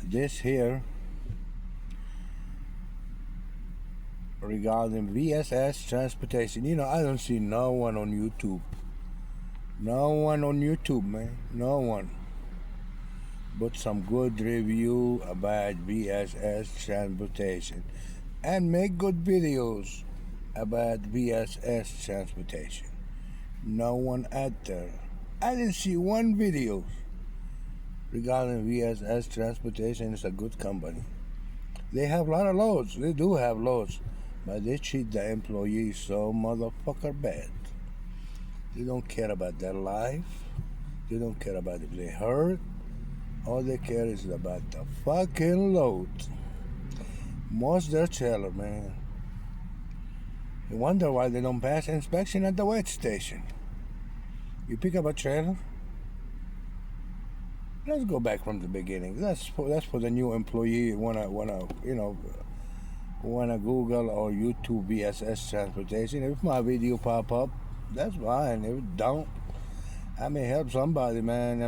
this here regarding VSS transportation. I don't see no one on YouTube. No one on YouTube, man. No one. But some good review about VSS transportation and make good videos about VSS transportation. No one out there. I didn't see one video regarding VSS transportation. It's a good company. They have a lot of loads. They do have loads. But they treat the employees so motherfucker bad. They don't care about their life. They don't care about if they hurt. All they care is about the fucking load. Most their trailer, man. You wonder why they don't pass inspection at the wet station. You pick up a trailer. Let's go back from the beginning. That's for the new employee wanna Google or YouTube VSS transportation. If my video pop up, that's fine. If it don't, I may help somebody, man.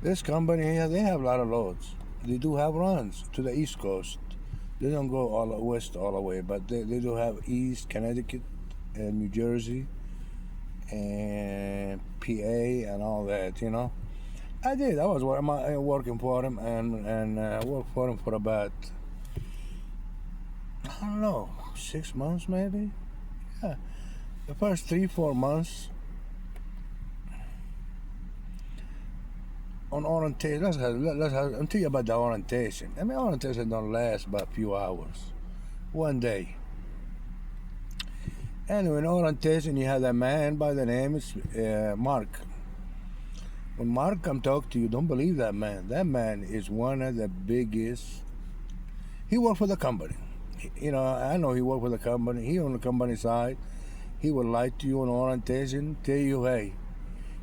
This company here, they have a lot of loads. They do have runs to the East Coast. They don't go all the west all the way, but they do have East, Connecticut, and New Jersey, and PA, and all that, I did. I was working for them, and worked for them for about, I don't know, 6 months maybe? Yeah. The first 3-4 months on orientation. I'll tell you about the orientation. Orientation don't last but a few hours. One day. Anyway, in orientation, you had a man by the name of Mark. When Mark come talk to you, don't believe that man. That man is one of the biggest. He worked for the company. I know he worked for the company. He on the company side. He will lie to you on orientation, tell you, hey,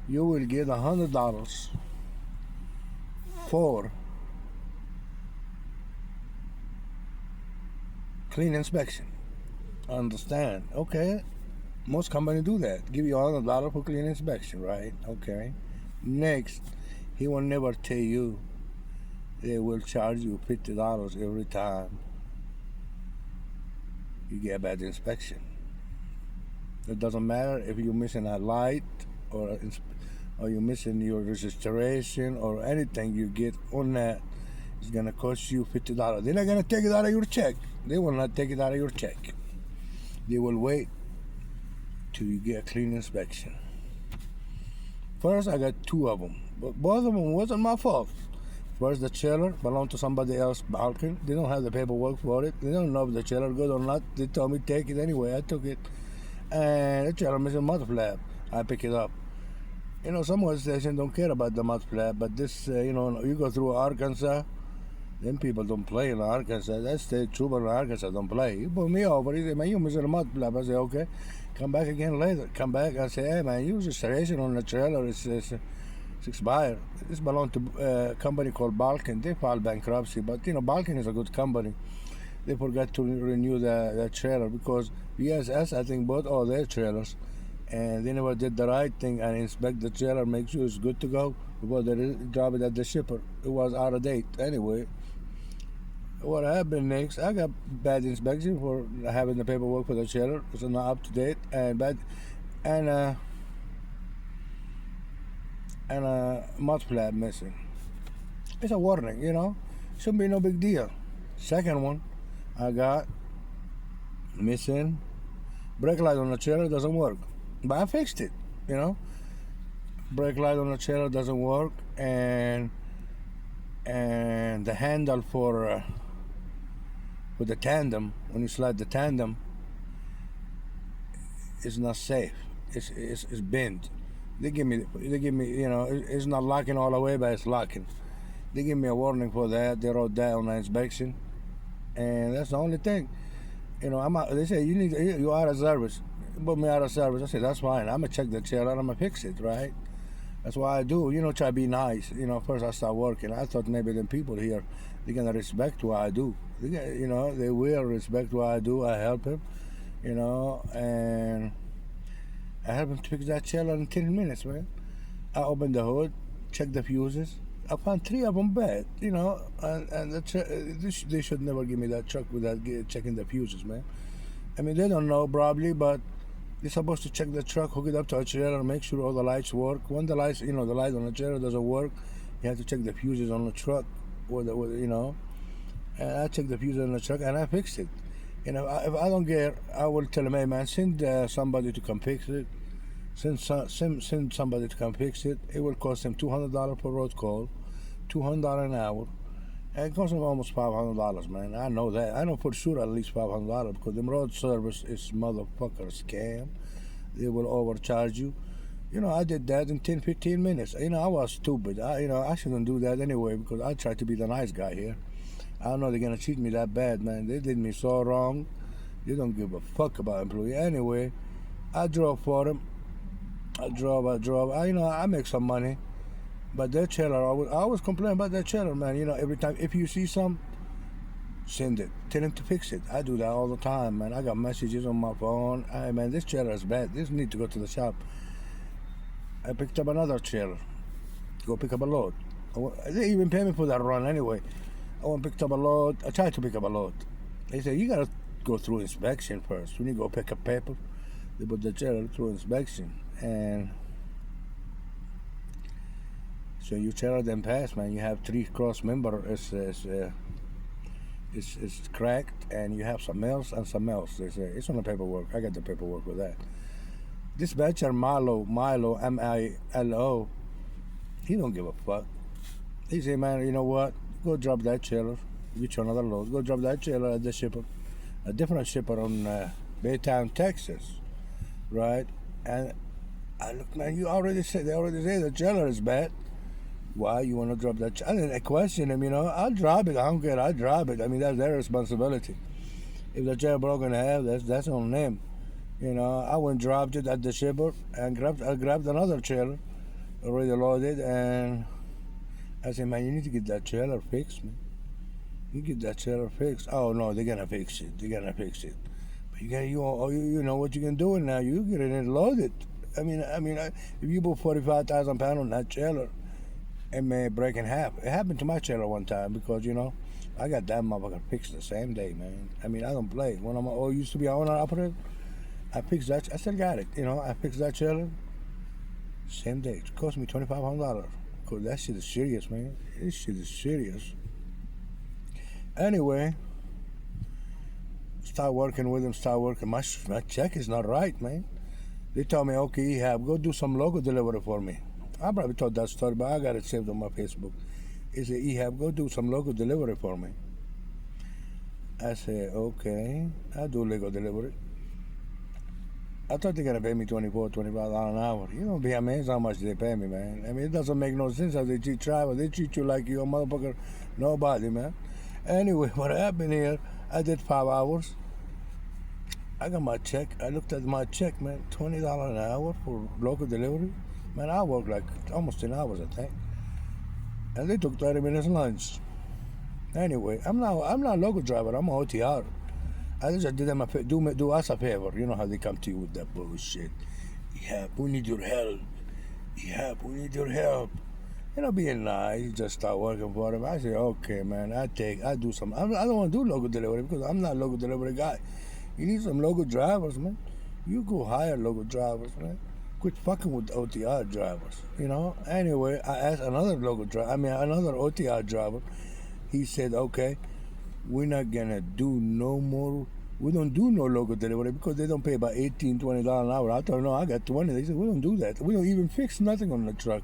you will get $100 for clean inspection. Understand? Okay. Most companies do that. Give you $100 for clean inspection, right? Okay. Next, he will never tell you they will charge you $50 every time you get a bad inspection. It doesn't matter if you're missing a light or you're missing your registration or anything you get on that. It's gonna cost you $50. They're not gonna take it out of your check. They will not take it out of your check. They will wait till you get a clean inspection. First, I got 2 of them, but both of them wasn't my fault. First, the trailer belonged to somebody else, Balkan. They don't have the paperwork for it. They don't know if the trailer good or not. They told me take it anyway. I took it, and the trailer missing mud flap. I pick it up. Some weather stations don't care about the mud flap, but this, you go through Arkansas, them people don't play in Arkansas. That state trooper in Arkansas don't play. He put me over. He said, man, you missing a mud flap. I said, okay. Come back again later. Come back. I say, hey, man, your registration on the trailer is expired. This belonged to a company called Balkan. They filed bankruptcy, but, Balkan is a good company. They forgot to renew the trailer because VSS, I think, bought all their trailers. And they never did the right thing and inspect the trailer, make sure it's good to go before they drop it at the shipper. It was out of date. Anyway, what happened next, I got bad inspection for having the paperwork for the trailer. It's not up to date and bad, and a mud flap missing. It's a warning, Shouldn't be no big deal. Second one, I got missing brake light on the trailer doesn't work. But I fixed it, Brake light on the trailer doesn't work, and the handle for the tandem, when you slide the tandem, is not safe. It's bent. They give me, it's not locking all the way, but it's locking. They give me a warning for that. They wrote that on the inspection, and that's the only thing. They say you're out of service. Put me out of service. I said, that's fine. I'm going to check the trailer. I'm going to fix it, right? That's what I do. Try to be nice. First I start working. I thought maybe the people here, they're going to respect what I do. They will respect what I do. I help him, and I help him to fix that trailer in 10 minutes, man. I open the hood, check the fuses. I found three of them bad, and they should never give me that truck without checking the fuses, man. I mean, they don't know probably, but they're supposed to check the truck, hook it up to a trailer, make sure all the lights work. When the lights, the light on the trailer doesn't work, you have to check the fuses on the truck, and I checked the fuses on the truck and I fixed it. If I don't get, I will tell them, hey man, send somebody to come fix it. Send somebody to come fix it. It will cost them $200 per road call, $200 an hour. And it costs them almost $500, man. I know that. I know for sure at least $500 because them road service is motherfucker scam. They will overcharge you. I did that in 10, 15 minutes. I was stupid. I shouldn't do that anyway because I try to be the nice guy here. I don't know they're gonna treat me that bad, man. They did me so wrong. They don't give a fuck about employee. Anyway, I drove for them. I drove. I make some money. But that trailer, I always complain about that trailer, man. Every time, if you see some, send it. Tell him to fix it. I do that all the time, man. I got messages on my phone. Hey, man, this trailer is bad. This need to go to the shop. I picked up another trailer. Go pick up a load. They even pay me for that run anyway. I went picked up a load. I tried to pick up a load. They said, you got to go through inspection first. When you go pick up paper, they put the trailer through inspection. And so you trailer them pass, man. You have 3 cross member is cracked, and you have some else and some else. They say it's on the paperwork. I got the paperwork with that. Dispatcher Milo, Milo, he don't give a fuck. He say, man, you know what? Go drop that trailer. Get you another load. Go drop that trailer at the shipper, a different shipper on Baytown, Texas, right? And I look, man, they already say the trailer is bad. Why you want to drop that? I didn't question him, I'll drop it. I don't care. I'll drop it. I mean, that's their responsibility. If the trailer broke in half, that's on them. I went and dropped it at the shipper and grabbed another trailer, already loaded, and I said, man, you need to get that trailer fixed, man. You get that trailer fixed. Oh no, they're gonna fix it. But you know what you can do now. You get it and load it. I mean, if you put 45,000 pounds on that trailer, it may break in half. It happened to my trailer one time because I got that motherfucker fixed the same day, man. I mean, I don't play. When I used to be an owner operator, I fixed that. I still got it. I fixed that trailer same day. It cost me $2,500. Cause that shit is serious, man. This shit is serious. Anyway, start working with him. My check is not right, man. They told me, okay, go do some local delivery for me. I probably told that story, but I got it saved on my Facebook. He said, go do some local delivery for me. I said, okay, I'll do local delivery. I thought they're gonna pay me $24, $25 an hour. Be amazed how much they pay me, man. I mean, it doesn't make no sense how they treat drivers. They treat you like you're a motherfucker, nobody, man. Anyway, what happened here, I did 5 hours. I got my check. I looked at my check, man, $20 an hour for local delivery. Man, I worked like almost 10 hours, I think. And they took 30 minutes lunch. Anyway, I'm not a local driver. I'm an OTR. I just did them do us a favor. You know how they come to you with that bullshit. Yeah, we need your help. Yeah, we need your help. Being nice, just start working for them. I say, okay, man, I do some. I don't want to do local delivery because I'm not a local delivery guy. You need some local drivers, man. You go hire local drivers, man. Quit fucking with OTR drivers, Anyway, I asked another another OTR driver. He said, okay, we're not gonna do no more. We don't do no local delivery because they don't pay about $18, $20 an hour. I told them, no, I got 20. They said, we don't do that. We don't even fix nothing on the truck.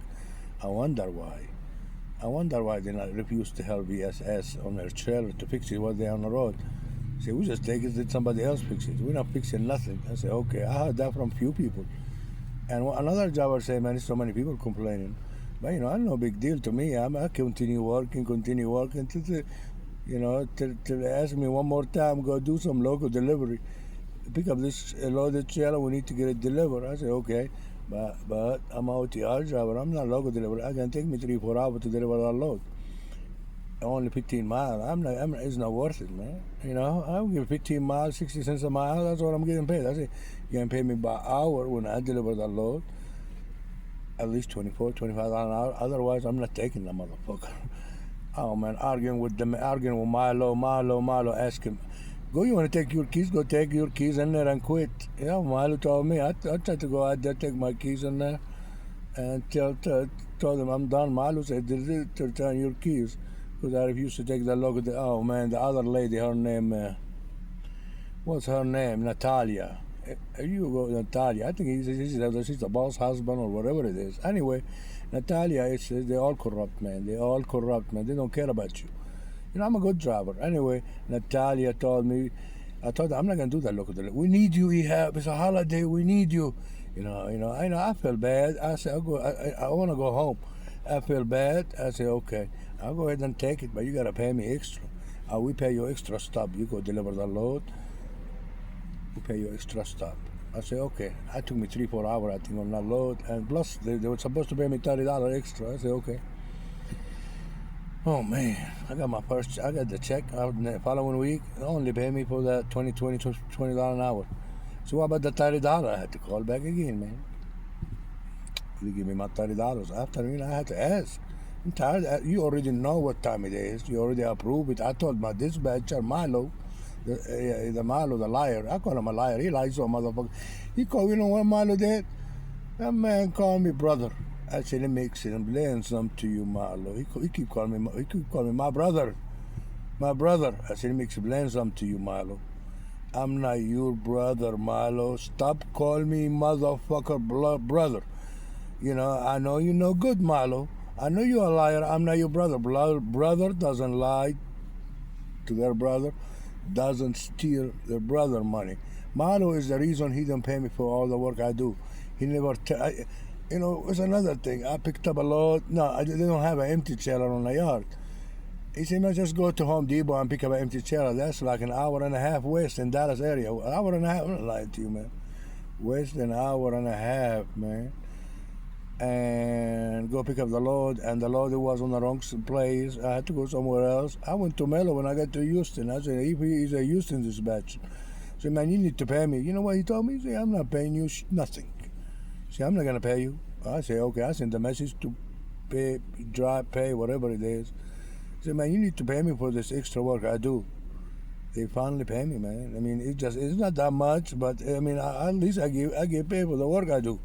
I wonder why they not refuse to help VSS on their trailer to fix it while they're on the road. Say, we just take it, let somebody else fix it. We're not fixing nothing. I said, okay. I heard that from few people. And another driver said, man, there's so many people complaining. But, no big deal to me. I continue working till they ask me one more time, go do some local delivery. Pick up this loaded trailer, we need to get it delivered. I said, okay, but I'm an OTR driver. I'm not local delivery. I can take me 3-4 hours to deliver that load. Only 15 miles. It's not worth it, man. I'll give 15 miles, 60 cents a mile. That's what I'm getting paid. I say, you're going to pay me by hour when I deliver that load. at least 24, $25 an hour. Otherwise, I'm not taking that motherfucker. Oh man, arguing with Milo, ask him, go, you want to take your keys? Go take your keys in there and quit. Yeah, Milo told me, I tried to go out there, take my keys in there, and told him I'm done. Milo said, return your keys. Because I refused to take the look. Oh man, the other lady, her name, what's her name? Natalia. You go, Natalia. I think she's the boss husband or whatever it is. Anyway, Natalia, they all corrupt, man. They all corrupt, man. They don't care about you. You know, I'm a good driver. Anyway, Natalia told me, I told her, I'm not going to do that local. We need you, Ehab. It's a holiday. We need you. I feel bad. I said, I want to go home. I feel bad. I said, okay, I'll go ahead and take it, but you got to pay me extra. We pay you extra stuff. You go deliver the load. We pay you extra stuff. I said, okay. It took me 3-4 hours, I think, on that load. And plus, they were supposed to pay me $30 extra. I said, okay. Oh man, I got the check out the following week. They only pay me for that $20 an hour. So what about the $30? I had to call back again, man. They give me my $30. After, I had to ask. I'm tired. You already know what time it is. You already approved it. I told my dispatcher, Milo, the Milo, the liar. I call him a liar. He lies, so motherfucker. He called, you know what Milo did? That man called me brother. I said, let me explain something to you, Milo. He keep calling me my brother. My brother. I said, let me explain something to you, Milo. I'm not your brother, Milo. Stop calling me motherfucker brother. I know you know good, Milo. I know you're a liar. I'm not your brother. Brother doesn't lie to their brother, doesn't steal their brother money. Milo is the reason he didn't pay me for all the work I do. He never... it's another thing. I picked up a load. No, they don't have an empty trailer on the yard. He said, man, just go to Home Depot and pick up an empty trailer. That's like an hour and a half west in Dallas area. An hour and a half. I'm not lying to you, man. West an hour and a half, man. And go pick up the load, and the load was on the wrong place. I had to go somewhere else. I went to Melo when I got to Houston. I said, he's a Houston dispatcher. I said, man, you need to pay me. You know what he told me? He said, I'm not paying you nothing. See, I'm not going to pay you. I say, okay, I sent a message to pay, whatever it is. I said, man, you need to pay me for this extra work I do. They finally pay me, man. I mean, it's not that much, but I mean, at least I get paid for the work I do.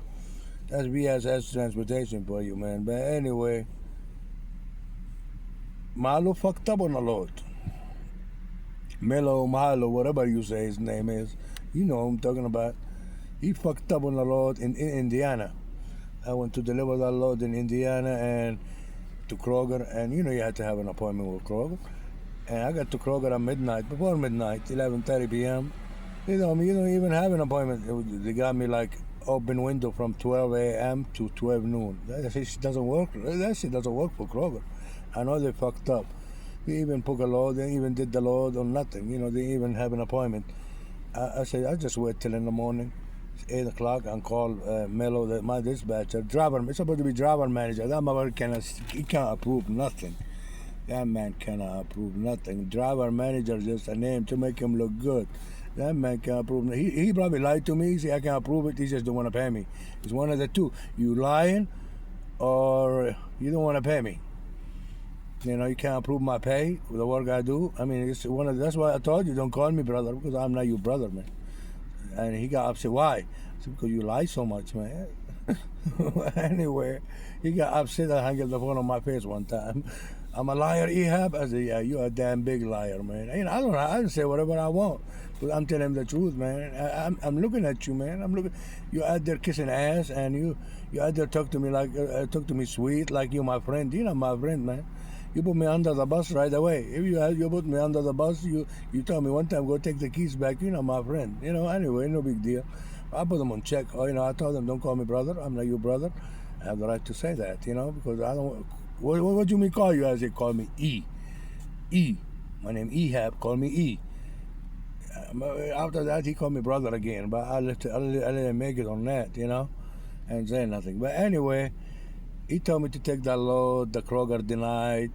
That's BS transportation for you, man. But anyway, Milo fucked up on the load. Milo, whatever you say his name is. You know who I'm talking about. He fucked up on the load in Indiana. I went to deliver that load in Indiana and to Kroger, and you had to have an appointment with Kroger. And I got to Kroger at midnight, before midnight, 11:30 p.m. They told me, you don't even have an appointment. They got me like open window from 12 a.m. to 12 noon. That shit doesn't work. That shit doesn't work for Kroger. I know they fucked up. They even took a load. They even did the load or nothing. They even have an appointment. I said, I just wait till in the morning. It's 8 o'clock and call Melo, my dispatcher. It's supposed to be driver manager. That motherfucker he can't approve nothing. That man cannot approve nothing. Driver manager is just a name to make him look good. That man can't approve. He probably lied to me. He said, I can't approve it. He just don't want to pay me. It's one of the two. You lying or you don't want to pay me. You can't approve my pay with the work I do. I mean, that's why I told you, don't call me brother, because I'm not your brother, man. And he got upset. Why? I said, because you lie so much, man. Anyway, he got upset. I hung up the phone on my face one time. I'm a liar, Ehab? I said, yeah, you're a damn big liar, man. I don't say whatever I want, but I'm telling him the truth, man. I'm looking at you, man. You out there kissing ass, and you out there talk to me sweet, like you're my friend. You're not my friend, man. You put me under the bus right away. If you put me under the bus, you told me one time, go take the keys back. You're not my friend. Anyway, no big deal. I put them on check. I told them, don't call me brother. I'm not your brother. I have the right to say that, because I don't... What do you mean call you? I say, call me E. E. My name Ehab. Call me E. After that, he called me brother again. But I let him make it on that, and say nothing. But anyway, he told me to take that load. The Kroger denied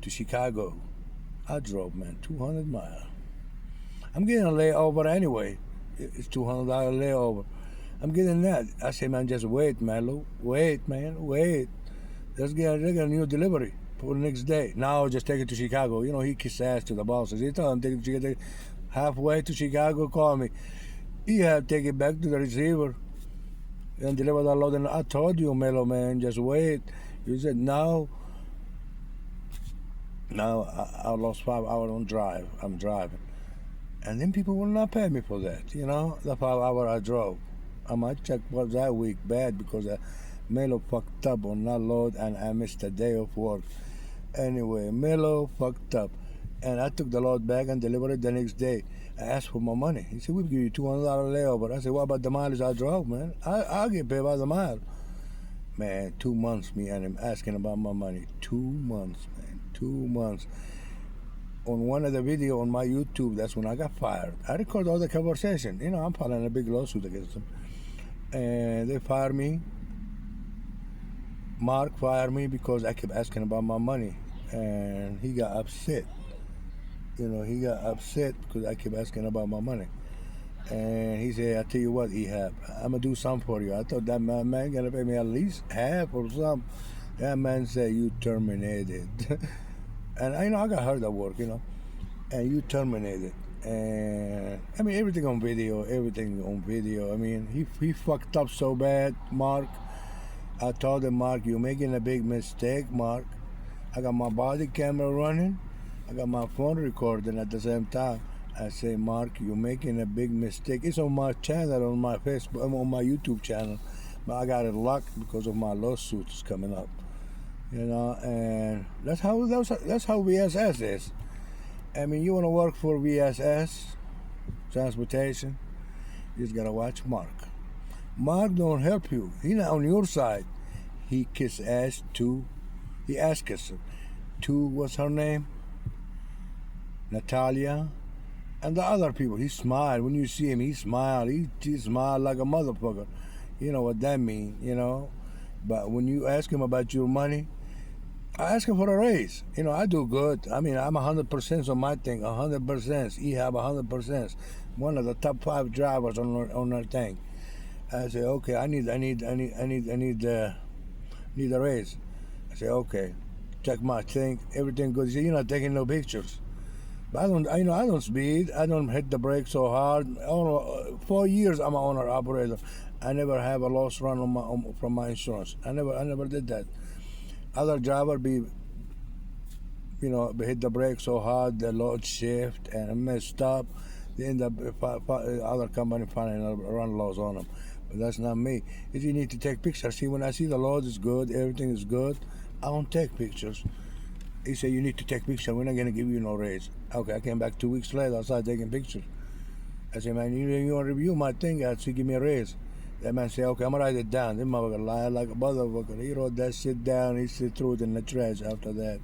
to Chicago. I drove, man, 200 miles. I'm getting a layover anyway. It's $200 layover. I'm getting that. I say, man, just wait, Milo. Wait, man, wait. They get a new delivery for the next day. Now just take it to Chicago. You know, he kissed ass to the bosses. He told him, take it to Chicago. Halfway to Chicago, call me. He had to take it back to the receiver and deliver that load. And I told you, Melo, man, just wait. You said, no. Now I lost 5 hours on drive. I'm driving. And then people will not pay me for that, you know, the 5 hours I drove. My check was that week bad because Melo fucked up on that load and I missed a day of work. Anyway, Melo fucked up. And I took the load back and delivered it the next day. I asked for my money. He said, we'll give you $200 layover. I said, what about the mileage I drove, man? I'll get paid by the mile. Man, 2 months me and him asking about my money. 2 months, man. 2 months. On one of the video on my YouTube, that's when I got fired. I record all the conversation. You know, I'm filing a big lawsuit against them. And they fired me. Mark fired me because I kept asking about my money. And he got upset. You know, he got upset because I kept asking about my money. And he said, I tell you what, Ehab, I'm going to do something for you. I thought that man going to pay me at least half or something. That man said, you terminated. And I know I got hurt at work, you know. And you terminated. And I mean, everything on video. I mean, he fucked up so bad, Mark. I told him, Mark, you're making a big mistake, Mark. I got my body camera running. I got my phone recording at the same time. I say, Mark, you're making a big mistake. It's on my channel, on my Facebook, on my YouTube channel. But I got it locked because of my lawsuits coming up. You know, and that's how VSS is. I mean, you want to work for VSS, transportation, you just gotta watch Mark. Mark don't help you. He not on your side. He kiss ass to, he asked us to, what's her name? Natalia, and the other people. He smiled when you see him. He smiled. He smiled like a motherfucker. You know what that mean? You know. But when you ask him about your money, I ask him for a raise. You know, I do good. I mean, I'm 100% on my thing. 100%. He have 100%. One of the top 5 drivers on our thing. I say, okay, I need a raise. I say, okay, check my thing. Everything good. He said, you're not taking no pictures. But I don't speed. I don't hit the brake so hard. 4 years I'm an owner operator. I never have a loss run from my insurance. I never did that. Other driver be hit the brake so hard, the load shift and messed up. They end up other company finding a run loss on them. But that's not me. If you need to take pictures, see, when I see the load is good, everything is good, I don't take pictures. He said, you need to take pictures. We're not going to give you no raise. Okay, I came back 2 weeks later. I started taking pictures. I said, man, you want to review my thing? I said, give me a raise. That man said, okay, I'm going to write it down. This motherfucker lied like a motherfucker. He wrote that shit down. He said, threw it in the trash after that.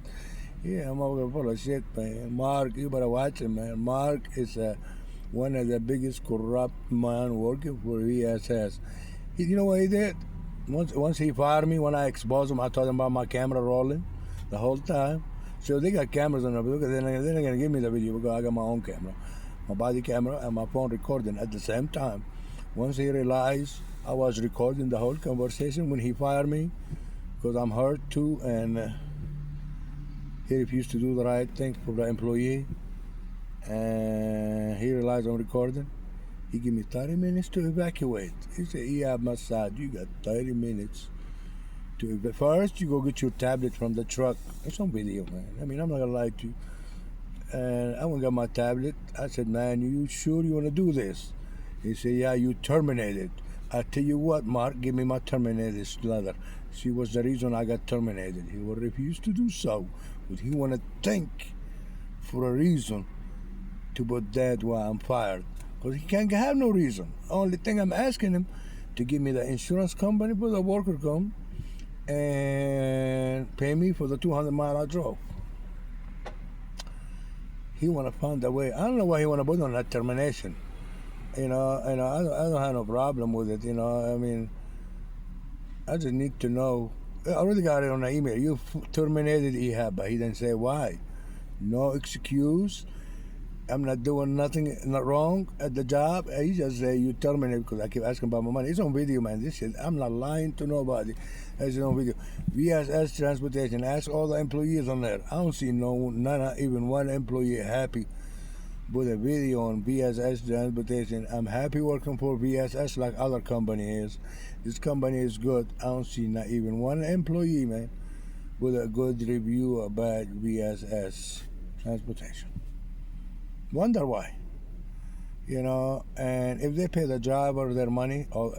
Yeah, I'm full of shit, man. Mark, you better watch him, man. Mark is one of the biggest corrupt man working for VSS. You know what he did? Once he fired me, when I exposed him, I told him about my camera rolling the whole time. So they got cameras on the video, they're not going to give me the video because I got my own camera. My body camera and my phone recording at the same time. Once he realized I was recording the whole conversation when he fired me, because I'm hurt too, and he refused to do the right thing for the employee, and he realized I'm recording, he gave me 30 minutes to evacuate. He said, yeah, my side, you got 30 minutes. First, you go get your tablet from the truck. It's on video, man. I mean, I'm not gonna lie to you. And I went and got my tablet. I said, man, you sure you want to do this? He said, yeah, you terminated. I tell you what, Mark, give me my terminated letter. She was the reason I got terminated. He will refuse to do so. But he want to think for a reason to put that why I'm fired. Because he can't have no reason. Only thing I'm asking him to give me the insurance company for the worker comp and pay me for the 200 mile I drove. He want to find a way. I don't know why he want to put on that termination. I don't have no problem with it. I mean, I just need to know. I already got it on the email. You terminated Ehab, but he didn't say why. No excuse. I'm not doing nothing not wrong at the job. He just say you terminate because I keep asking about my money. It's on video, man. This shit, I'm not lying to nobody. It's on video. VSS Transportation. Ask all the employees on there. I don't see not even one employee happy with a video on VSS Transportation. I'm happy working for VSS like other company is. This company is good. I don't see not even one employee, man, with a good review about VSS Transportation. Wonder why, and if they pay the driver their money, or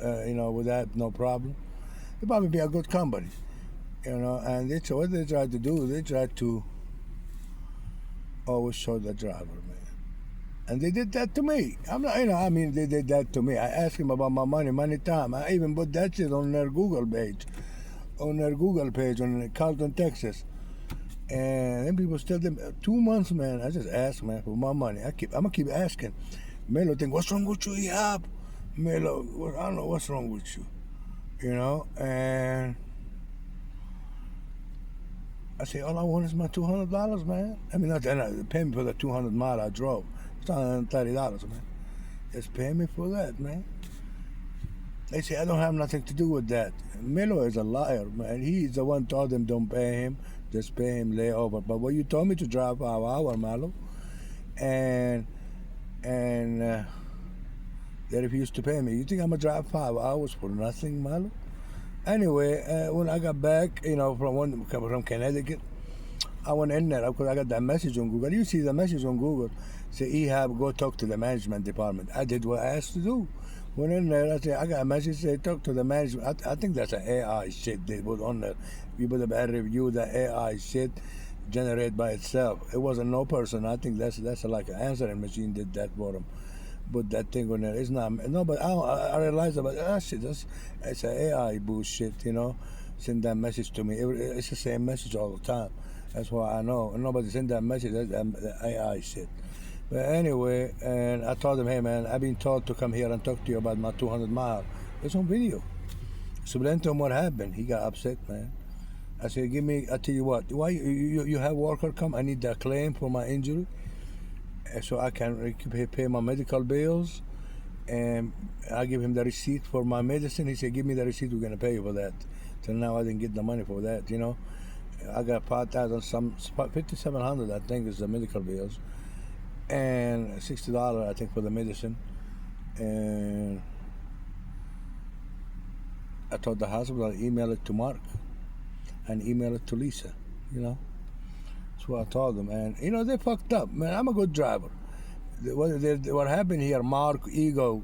with that, no problem. It probably be a good company, and what they try to do, they try to always show the driver, man. And they did that to me. I'm not, I mean, they did that to me. I asked him about my money many times. I even put that shit on their Google page, on Carlton, Texas. And then people still did 2 months, man. I just asked, man, for my money. I'm gonna keep asking. Milo think, what's wrong with you, Ihab? Milo, I don't know what's wrong with you, And I say, all I want is my $200, man. I mean, not pay me for the 200 mile I drove. It's $130, man. Just pay me for that, man. They say I don't have nothing to do with that. Milo is a liar, man. He's the one told them don't pay him, just pay him layover. But what you told me to drive 5 hours, Milo, and they refused to pay me. You think I'm gonna drive 5 hours for nothing, Milo? Anyway, when I got back, from Connecticut, I went in there because I got that message on Google. You see the message on Google, say Ehab, go talk to the management department. I did what I asked to do. Went in there, I said, I got a message, say talk to the management. I think that's an AI shit they put on there. You better better review the AI shit generated by itself. It wasn't no person. I think that's like an answering machine did that for them. Put that thing on there. It's not no, but I realized about shit. It's an AI bullshit. Send that message to me. It's the same message all the time. That's why I know. Nobody send that message. That's AI shit. But anyway, and I told him, hey man, I've been told to come here and talk to you about my 200 mile. It's on video. Explain to him what happened. He got upset, man. I said, I tell you what, why you have worker come? I need that claim for my injury, so I can pay my medical bills, and I give him the receipt for my medicine. He said, give me the receipt, we're gonna pay you for that. Till now I didn't get the money for that, I got 5,700 I think is the medical bills, and $60 I think for the medicine. And I told the hospital I'd email it to Mark and email it to Lisa, That's what I told them. And they fucked up, man. I'm a good driver. What happened here, Mark ego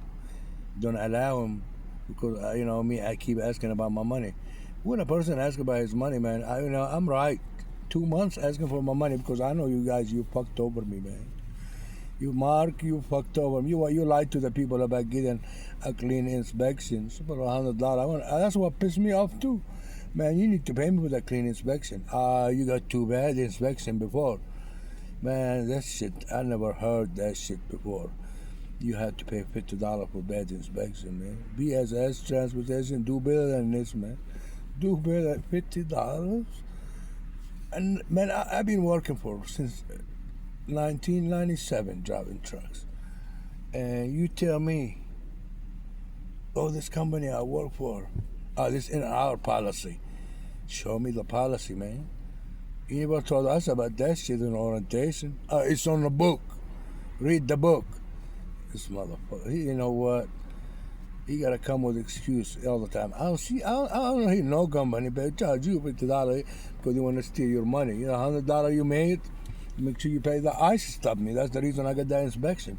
don't allow him, because me, I keep asking about my money. When a person asks about his money, man, I'm right. 2 months asking for my money because I know you guys, you fucked over me, man. Mark, you fucked over me. You lied to the people about getting a clean inspection for $100. That's what pissed me off too. Man, you need to pay me for the clean inspection. You got too bad inspection before. Man, that shit, I never heard that shit before. You had to pay $50 for bad inspection, man. VSS Transportation, do better than this, man. Do better than $50. And man, I've been working since 1997 driving trucks. And you tell me, this company I work for, this in our policy. Show me the policy, man. You never told us about that shit in orientation. It's on the book. Read the book. This motherfucker. You know what? He gotta come with excuse all the time. I don't hate no company, but charge you $50 because they want to steal your money. $100 you made, make sure you pay the ICE stop me. That's the reason I got that inspection.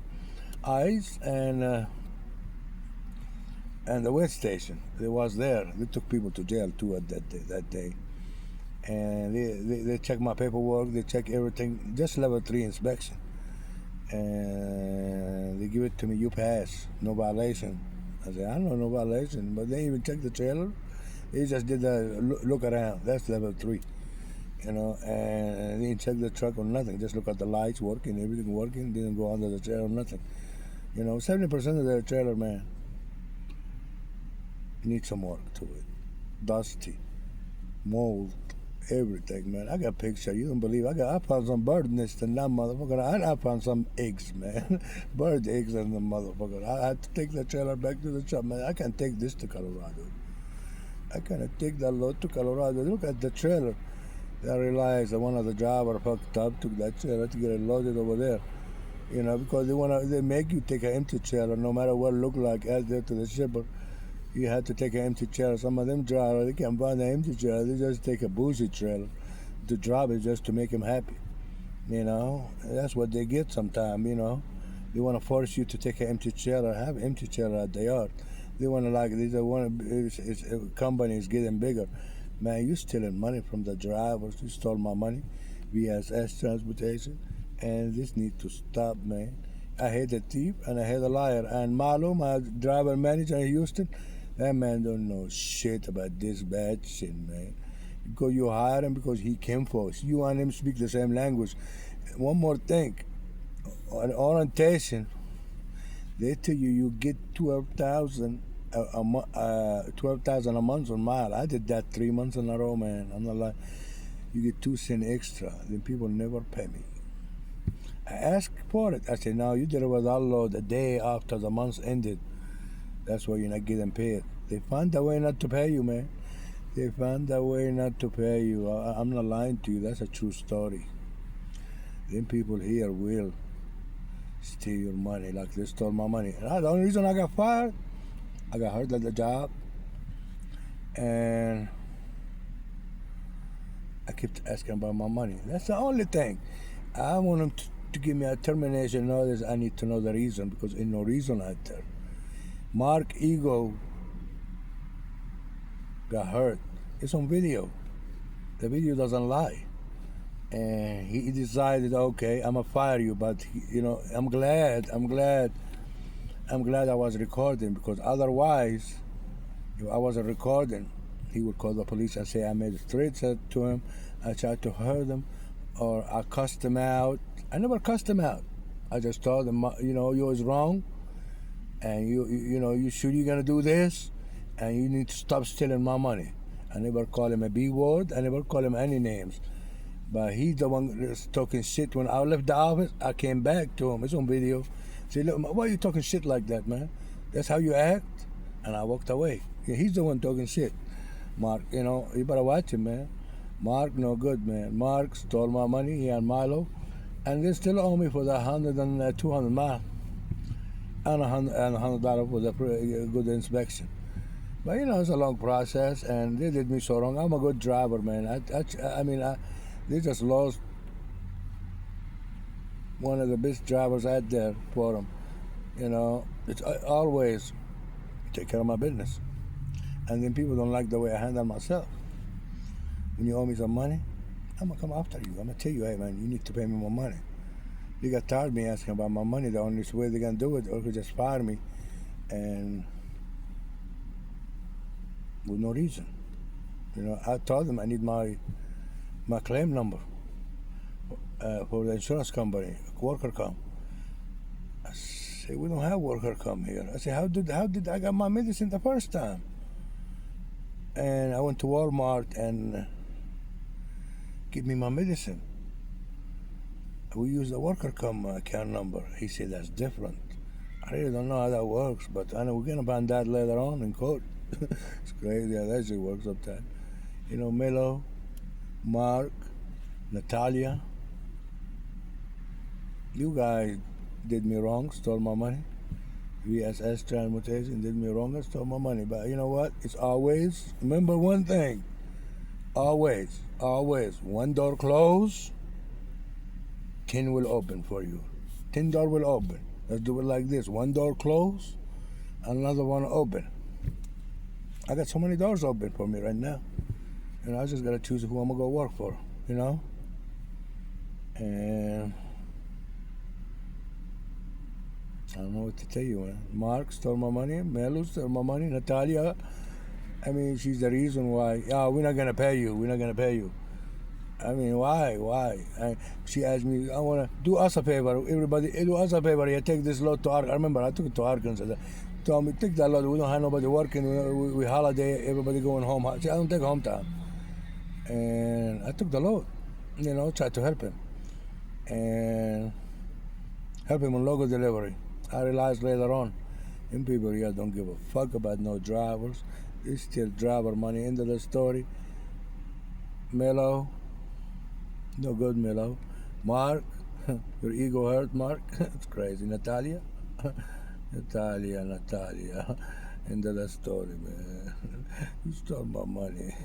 ICE and the wet station. They was there. They took people to jail too at that day. And they check my paperwork. They check everything. Just level 3 inspection. And they give it to me. You pass. No violation. I said, I know no violation, but they even checked the trailer. They just did the look around. That's level 3, and they didn't check the truck or nothing. Just look at the lights working, everything working. Didn't go under the trailer, nothing. 70% of the trailer, man, needs some work to it. Dusty, mold, Everything, man. I got picture. You don't believe. I found some bird nest in that motherfucker. I found some eggs, man. Bird eggs in the motherfucker. I had to take the trailer back to the shop, man. I can't take this to Colorado. I cannot take that load to Colorado. Look at the trailer. I realized that one of the driver fucked up, took that trailer to get it loaded over there. You know, because they make you take an empty trailer, no matter what it look like, out there to the shipper. You had to take an empty trailer. Some of them drivers, they can't find an empty trailer. They just take a bougie trailer to drop it just to make them happy. You know, that's what they get sometimes. You know, they want to force you to take an empty trailer, have an empty trailer at the yard. They want to company is getting bigger. Man, you stealing money from the drivers. You stole my money, VSS Transportation, and this needs to stop, man. I hate a thief and I hate a liar. And Milo, my driver manager in Houston, that man don't know shit about this bad shit, man. Because you hire him because he came first. You and him speak the same language. One more thing, on orientation, they tell you get 12,000 12,000 a month on mile. I did that 3 months in a row, man. I'm not lying. You get 2 cents extra. Then people never pay me. I asked for it. I said, no, you did it with unload the day after the month ended. That's why you're not getting paid. They find a way not to pay you, man. They found a way not to pay you. I'm not lying to you. That's a true story. Then people here will steal your money like they stole my money. And the only reason I got fired, I got hurt at the job, and I kept asking about my money. That's the only thing. I want them to give me a termination notice. I need to know the reason, because ain't no reason out there. Mark Ego got hurt. It's on video. The video doesn't lie. And he decided, okay, I'm gonna fire you, but you know, I'm glad I was recording, because otherwise, if I wasn't recording, he would call the police and say I made threats to him, I tried to hurt him, or I cussed him out. I never cussed him out. I just told him, you know, you was wrong, and you know, you're gonna do this, and you need to stop stealing my money. I never call him a B word. I never call him any names. But he's the one that's talking shit. When I left the office, I came back to him. It's on video. Say, look, why are you talking shit like that, man? That's how you act? And I walked away. Yeah, he's the one talking shit. Mark, you know, you better watch him, man. Mark, no good, man. Mark stole my money, he and Milo. And they still owe me for the 100 and 200 mile. And $100 for the good inspection. But, you know, it's a long process, and they did me so wrong. I'm a good driver, man. They just lost one of the best drivers out there for them. You know, it's always take care of my business. And then people don't like the way I handle myself. When you owe me some money, I'm gonna come after you. I'm gonna tell you, hey man, you need to pay me more money. They got tired of me asking about my money. The only way they're gonna do it, or could just fire me, and with no reason. You know, I told them I need my claim number for the insurance company, worker comp. I say, we don't have worker comp here. I say, how did I got my medicine the first time? And I went to Walmart and give me my medicine. We use the worker comp account number. He said, that's different. I really don't know how that works, but I know we're gonna find that later on in court. It's crazy how that shit works sometimes. You know, Milo, Mark, Natalia, you guys did me wrong, stole my money. VSS Transportation did me wrong and stole my money. But you know what? It's always, remember one thing, always, one door closed, 10 will open for you. 10 door will open. Let's do it like this. One door closed, another one open. I got so many doors open for me right now. And I just gotta choose who I'm gonna go work for, you know? And I don't know what to tell you, man. Mark stole my money, Melu stole my money, Natalia, I mean, she's the reason why, we're not gonna pay you. I mean, why? She asked me, I wanna do us a favor, everybody, do us a favor, take this load to Arkansas. I remember I took it to Arkansas. Told me, take that load, we don't have nobody working, we holiday, everybody going home. I said, I don't take home time. and I took the load. Tried to help him and help him on logo delivery. I realized later on, in people here don't give a fuck about no drivers. They steal driver money into the story. Milo, no good, Milo. Mark, your ego hurt, Mark. It's crazy. Natalia, Natalia, into the story, man. You stole my money.